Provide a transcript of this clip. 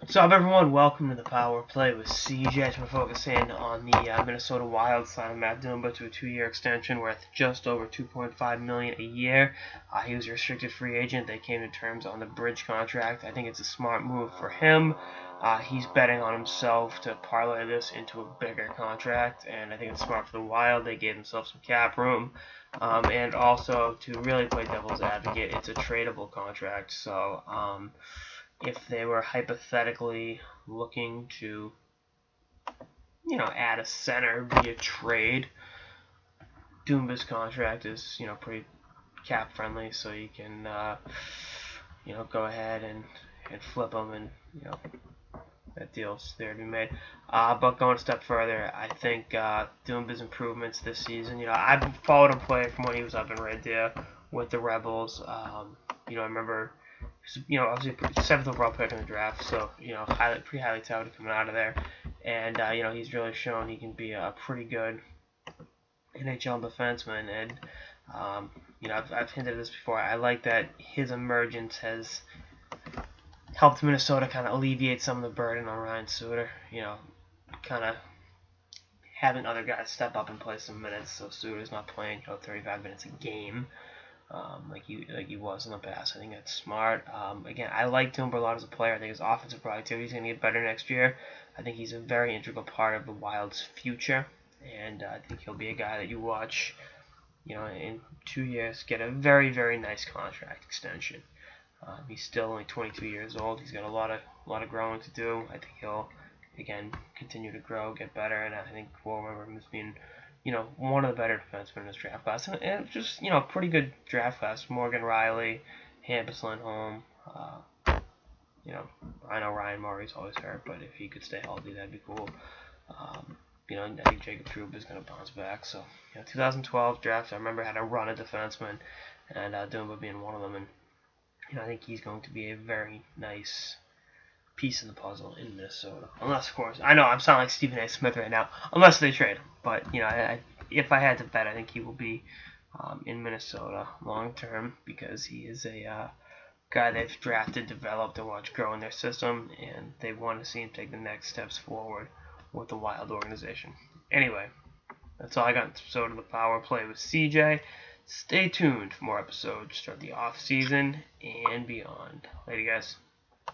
What's up, everyone? Welcome to the Power Play with CJ. We're focusing on the Minnesota Wild signing Matt Dumba to a 2-year extension worth just over $2.5 million a year. He was a restricted free agent. They came to terms on the bridge contract. I think it's a smart move for him. He's betting on himself to parlay this into a bigger contract, and I think it's smart for the Wild. They gave themselves some cap room, and also to really play devil's advocate, it's a tradable contract. So if they were hypothetically looking to, add a center via trade, Dumba's contract is, pretty cap friendly, so you can, go ahead and flip him, and that deal's there to be made. But going a step further, I think Dumba's improvements this season. I've followed him play from when he was up in Red Deer with the Rebels. I remember. Obviously 7th overall pick in the draft, so pretty highly touted coming out of there, and he's really shown he can be a pretty good NHL defenseman, and I've hinted at this before. I like that his emergence has helped Minnesota kind of alleviate some of the burden on Ryan Suter. Kind of having other guys step up and play some minutes, so Suter's not playing 35 minutes a game. Like he was in the past. I think that's smart. Again, I like Dumba a lot as a player. I think his offensive productivity is going to get better next year. I think he's a very integral part of the Wild's future, and I think he'll be a guy that you watch, in 2 years get a very, very nice contract extension. He's still only 22 years old. He's got a lot of growing to do. I think he'll again continue to grow, get better, and I think we'll remember him as being one of the better defensemen in this draft class. And just, a pretty good draft class. Morgan Riley, Hampus Lindholm. I know Ryan Murray's always hurt, but if he could stay healthy, that'd be cool. I think Jacob Trouba is going to bounce back. So, 2012 draft, I remember had a run of defensemen, and Dumba being one of them. And, I think he's going to be a very nice piece in the puzzle in Minnesota. Unless, of course, I know I'm sounding like Stephen A. Smith right now. Unless they trade him, but if I had to bet, I think he will be in Minnesota long term because he is a guy they've drafted, developed, and watched grow in their system, and they want to see him take the next steps forward with the Wild organization. Anyway, that's all I got in this episode of the Power Play with CJ. Stay tuned for more episodes throughout the off season and beyond. Later, guys.